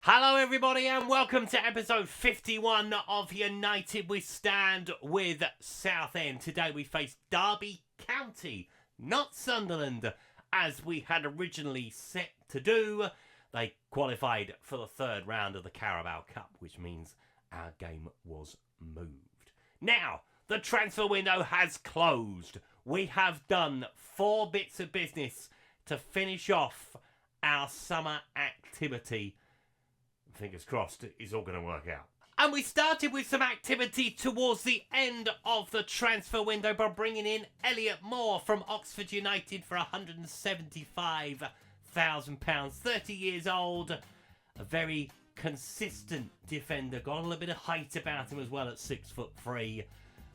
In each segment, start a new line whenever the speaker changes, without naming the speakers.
Hello everybody and welcome to episode 51 of United We Stand with Southend. Today we face Derby County, not Sunderland, as we had originally set to do. They qualified for the third round of the Carabao Cup, which means our game was moved. Now, the transfer window has closed. We have done 4 bits of business to finish off our summer activity. Fingers crossed it's all going to work out. And we started with some activity towards the end of the transfer window by bringing in Elliot Moore from Oxford United for £175,000. 30 years old, a very consistent defender, got a little bit of height about him as well at 6'3",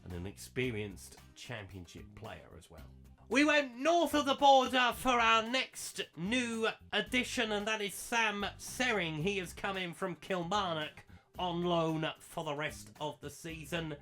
and an experienced championship player as well. We went north of the border for our next new addition, and that is Sam Serring. He has come in from Kilmarnock on loan for the rest of the season.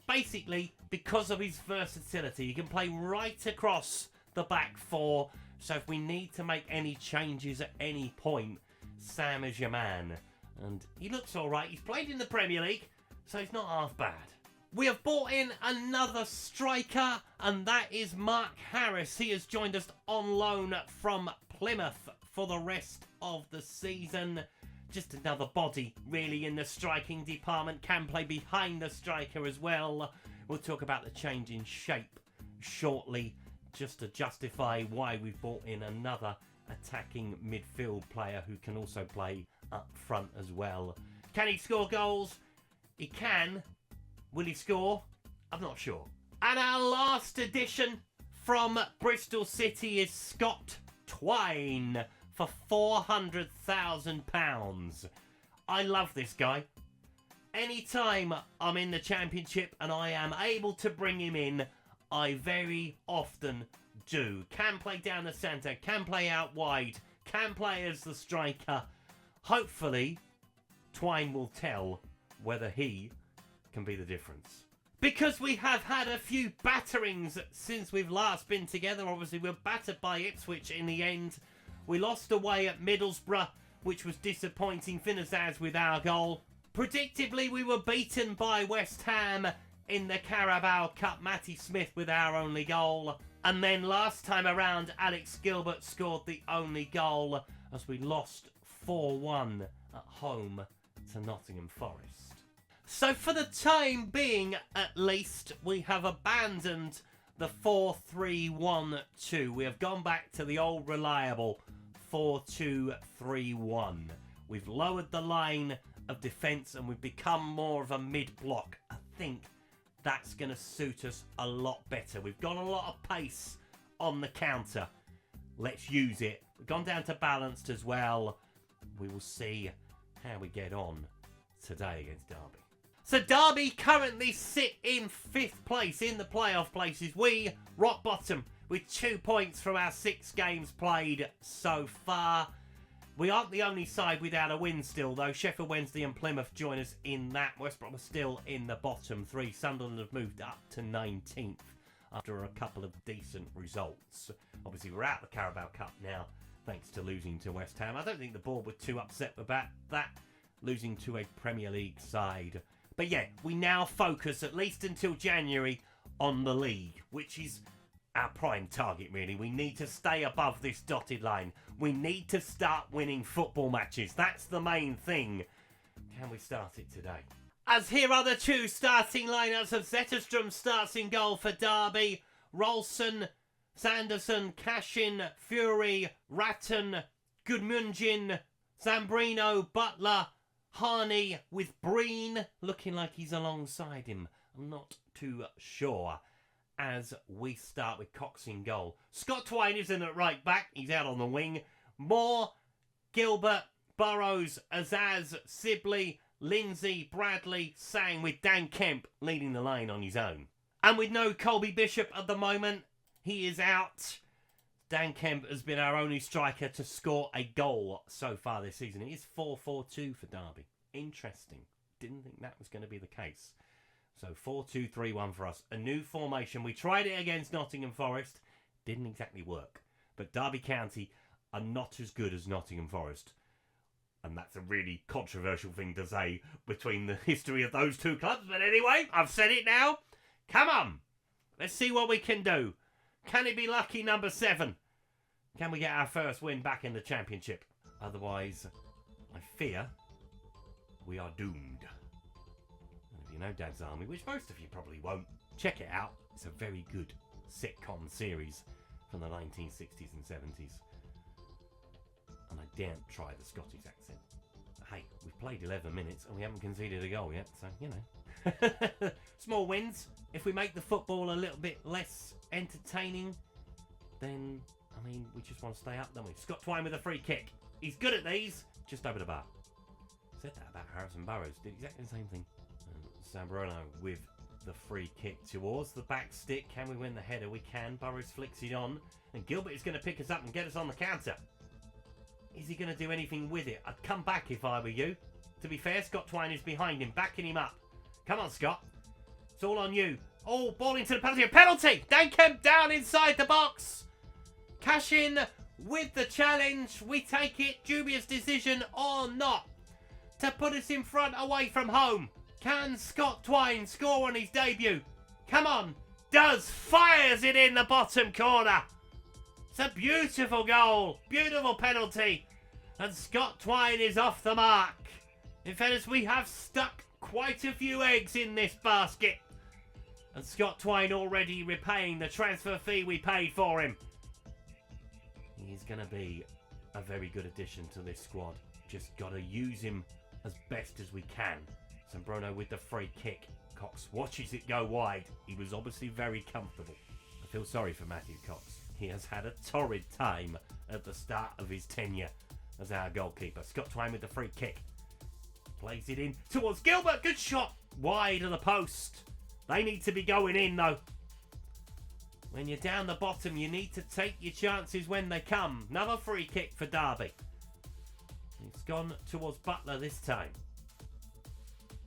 Basically, because of his versatility, he can play right across the back four. So if we need to make any changes at any point, Sam is your man. And he looks all right. He's played in the Premier League, so he's not half bad. We have brought in another striker, and that is Mark Harris. He has joined us on loan from Plymouth for the rest of the season. Just another body, really, in the striking department. Can play behind the striker as well. We'll talk about the change in shape shortly, just to justify why we've brought in another attacking midfield player who can also play up front as well. Can he score goals? He can. Will he score? I'm not sure. And our last addition from Bristol City is Scott Twine for £400,000. I love this guy. Anytime I'm in the Championship and I am able to bring him in, I very often do. Can play down the centre, can play out wide, can play as the striker. Hopefully, Twine will tell whether he can be the difference. Because we have had a few batterings since we've last been together. Obviously, we were battered by Ipswich in the end. We lost away at Middlesbrough, which was disappointing. Finnazaz with our goal. Predictably, we were beaten by West Ham in the Carabao Cup. Matty Smith with our only goal. And then last time around, Alex Gilbert scored the only goal as we lost 4-1 at home to Nottingham Forest. So for the time being, at least, we have abandoned the 4-3-1-2. We have gone back to the old reliable 4-2-3-1. We've lowered the line of defence and we've become more of a mid-block. I think that's going to suit us a lot better. We've got a lot of pace on the counter. Let's use it. We've gone down to balanced as well. We will see how we get on today against Derby. So Derby currently sit in 5th place in the playoff places. We rock bottom with 2 points from our 6 games played so far. We aren't the only side without a win still, though. Sheffield Wednesday and Plymouth join us in that. West Brom are still in the bottom 3. Sunderland have moved up to 19th after a couple of decent results. Obviously, we're out of the Carabao Cup now, thanks to losing to West Ham. I don't think the board were too upset about that, losing to a Premier League side. But yeah, we now focus, at least until January, on the league, which is our prime target, really. We need to stay above this dotted line. We need to start winning football matches. That's the main thing. Can we start it today? As here are the 2 starting lineups of Zetterstrom starts in goal for Derby. Rolson, Sanderson, Cashin, Fury, Ratton, Gudmundsson, Zambrino, Butler, Harney with Breen looking like he's alongside him. I'm not too sure. As we start with Cox in goal. Scott Twine is in at right back. He's out on the wing. Moore, Gilbert, Burrows, Azaz, Sibley, Lindsay, Bradley, Sang with Dan Kemp leading the line on his own. And with no Colby Bishop at the moment, he is out. Dan Kemp has been our only striker to score a goal so far this season. It is 4-4-2 for Derby. Interesting. Didn't think that was going to be the case. So 4-2-3-1 for us. A new formation. We tried it against Nottingham Forest. Didn't exactly work. But Derby County are not as good as Nottingham Forest. And that's a really controversial thing to say between the history of those two clubs. But anyway, I've said it now. Come on. Let's see what we can do. Can it be lucky number 7? Can we get our first win back in the Championship? Otherwise, I fear we are doomed. And if you know Dad's Army, which most of you probably won't, check it out. It's a very good sitcom series from the 1960s and 70s. And I daren't try the Scottish accent. Hey, we've played 11 minutes and we haven't conceded a goal yet, so, you know. Small wins. If we make the football a little bit less entertaining, then, I mean, we just want to stay up, don't we? Scott Twine with a free kick. He's good at these. Just over the bar. Said that about Harrison Burrows. Did exactly the same thing. Zambrano with the free kick towards the back stick. Can we win the header? We can. Burrows flicks it on. And Gilbert is going to pick us up and get us on the counter. Is he going to do anything with it? I'd come back if I were you. To be fair, Scott Twine is behind him, backing him up. Come on, Scott. It's all on you. Oh, ball into the penalty. A penalty! Dan Kemp down inside the box. Cash in with the challenge. We take it. Dubious decision or not. To put us in front away from home. Can Scott Twine score on his debut? Come on. Does. Fires it in the bottom corner. It's a beautiful goal. Beautiful penalty. And Scott Twine is off the mark. In fairness, we have stuck quite a few eggs in this basket. And Scott Twine already repaying the transfer fee we paid for him. He's going to be a very good addition to this squad. Just got to use him as best as we can. Zambrano with the free kick. Cox watches it go wide. He was obviously very comfortable. I feel sorry for Matthew Cox. He has had a torrid time at the start of his tenure as our goalkeeper. Scott Twine with the free kick. Plays it in towards Gilbert. Good shot. Wide of the post. They need to be going in though. When you're down the bottom, you need to take your chances when they come. Another free kick for Derby. It's gone towards Butler this time.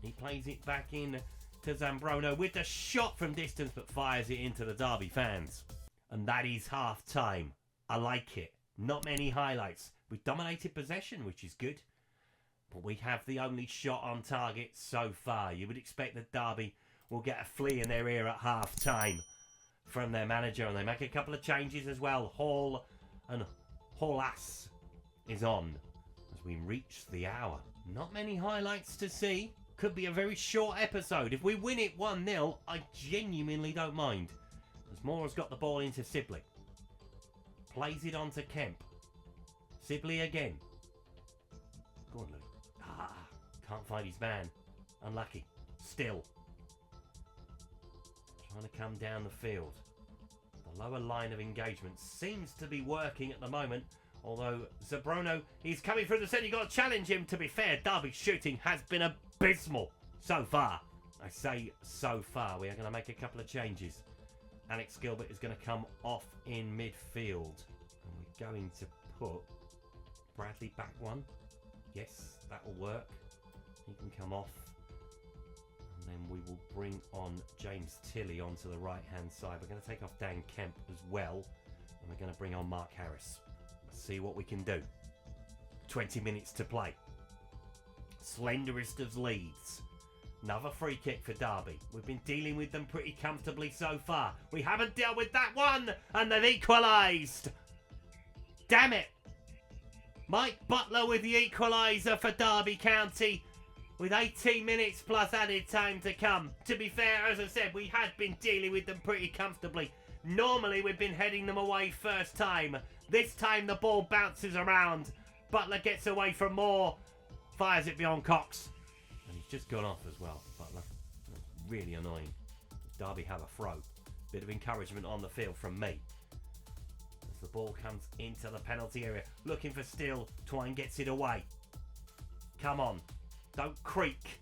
He plays it back in to Zambrano with the shot from distance, but fires it into the Derby fans. And that is half time. I like it. Not many highlights. We've dominated possession, which is good. But we have the only shot on target so far. You would expect that Derby will get a flea in their ear at half time from their manager. And they make a couple of changes as well. Hall and Hallas is on as we reach the hour. Not many highlights to see. Could be a very short episode. If we win it 1-0, I genuinely don't mind. As Mora's got the ball into Sibley. Plays it on to Kemp. Sibley again. Go on, Luke. Can't find his man. Unlucky. Still. Trying to come down the field. The lower line of engagement seems to be working at the moment. Although Zambrano, he's coming through the centre. You've got to challenge him. To be fair, Derby's shooting has been abysmal so far. I say so far. We are going to make a couple of changes. Alex Gilbert is going to come off in midfield. And we're going to put Bradley back one. Yes, that will work. He can come off. And then we will bring on James Tilley onto the right-hand side. We're going to take off Dan Kemp as well. And we're going to bring on Mark Harris. Let's see what we can do. 20 minutes to play. Slenderest of leads. Another free kick for Derby. We've been dealing with them pretty comfortably so far. We haven't dealt with that one. And they've equalised. Damn it. Mike Butler with the equaliser for Derby County. With 18 minutes plus added time to come. To be fair, as I said, we had been dealing with them pretty comfortably. Normally we've been heading them away first time. This time the ball bounces around. Butler gets away from Moore. Fires it beyond Cox. And he's just gone off as well, Butler. That's really annoying. Derby have a throw. Bit of encouragement on the field from me. As the ball comes into the penalty area. Looking for Steele. Twine gets it away. Come on. Don't creak.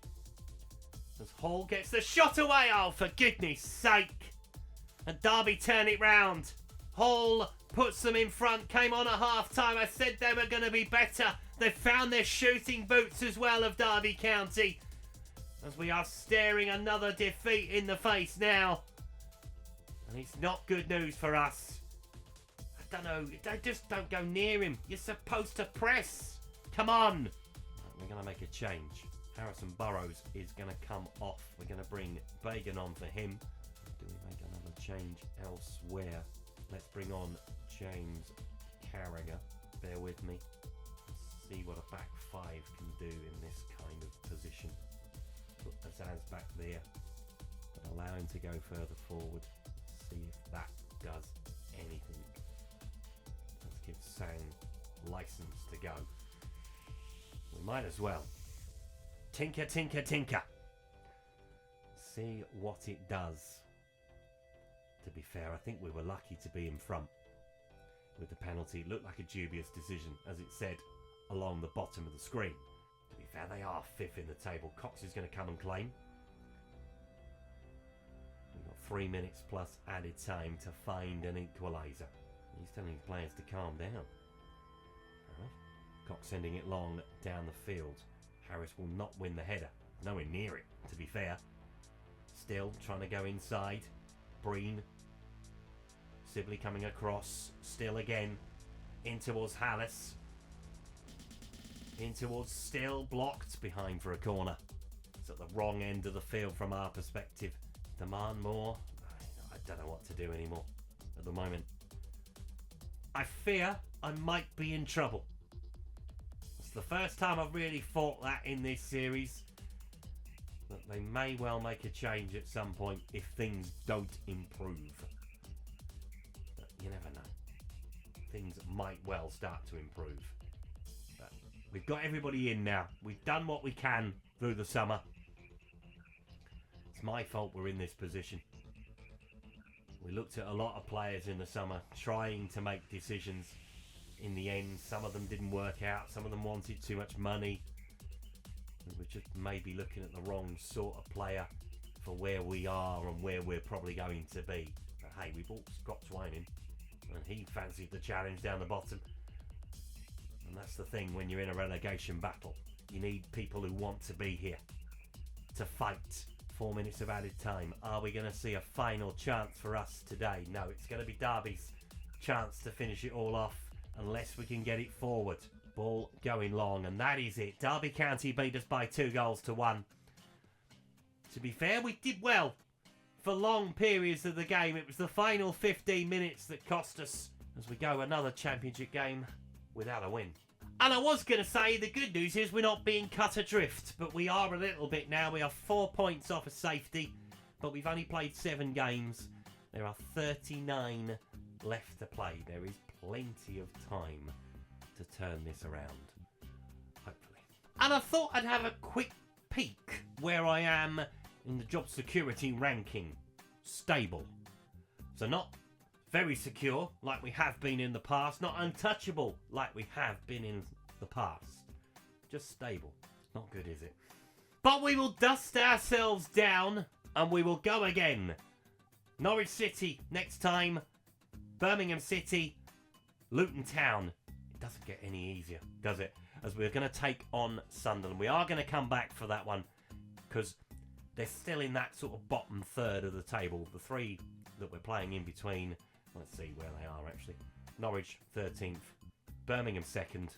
As Hall gets the shot away. Oh, for goodness sake. And Derby turn it round. Hall puts them in front. Came on at half time. I said they were going to be better. They've found their shooting boots as well of Derby County. As we are staring another defeat in the face now. And it's not good news for us. I don't know. Just don't go near him. You're supposed to press. Come on. we're going to make a change. Harrison Burrows is going to come off. We're going to bring Bagan on for him. Do we make another change elsewhere? Let's bring on James Carragher. Bear with me. See what a back five can do in this kind of position. Put Azaz back there, but allow him to go further forward. See if that does anything. Let's give Sang license to go. We might as well. Tinker, tinker, tinker. See what it does. To be fair, I think we were lucky to be in front with the penalty. It looked like a dubious decision, as it said along the bottom of the screen. To be fair, they are fifth in the table. Cox is going to come and claim. We've got 3 minutes plus added time to find an equaliser. He's telling his players to calm down. Fair enough. Cox sending it long down the field. Harris will not win the header. Nowhere near it, to be fair. Still trying to go inside. Breen. Sibley coming across. Still again. In towards Hallis. In towards Still. Blocked behind for a corner. It's at the wrong end of the field from our perspective. Demand more. I don't know what to do anymore at the moment. I fear I might be in trouble. It's the first time I've really thought that in this series. That they may well make a change at some point if things don't improve. But you never know. Things might well start to improve. But we've got everybody in now. We've done what we can through the summer. It's my fault we're in this position. We looked at a lot of players in the summer trying to make decisions. In the end, some of them didn't work out. Some of them wanted too much money. We're just maybe looking at the wrong sort of player for where we are and where we're probably going to be. But hey, we bought Scott Twine in, and he fancied the challenge down the bottom. And that's the thing when you're in a relegation battle. You need people who want to be here to fight. 4 minutes of added time. Are we going to see a final chance for us today? No, it's going to be Derby's chance to finish it all off unless we can get it forward. Ball going long, and that is it. Derby County beat us by 2-1. To be fair, we did well for long periods of the game. It was the final 15 minutes that cost us as we go another championship game without a win. And I was going to say the good news is we're not being cut adrift, but we are a little bit now. We are 4 points off of safety, but we've only played 7 games. There are 39 left to play. There is plenty of time to turn this around, hopefully. And I thought I'd have a quick peek where I am in the job security ranking. Stable. So not very secure like we have been in the past, not untouchable like we have been in the past. Just stable. Not good, is it? But we will dust ourselves down and we will go again. Norwich City next time. Birmingham City. Luton Town. It doesn't get any easier, does it? As we're going to take on Sunderland. We are going to come back for that one because they're still in that sort of bottom third of the table. The 3 that we're playing in between. Let's see where they are actually. Norwich 13th, Birmingham 2nd,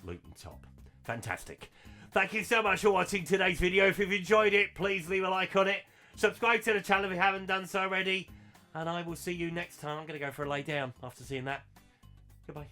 Luton top. Fantastic. Thank you so much for watching today's video. If you've enjoyed it, please leave a like on it. Subscribe to the channel if you haven't done so already. And I will see you next time. I'm going to go for a lay down after seeing that. Goodbye.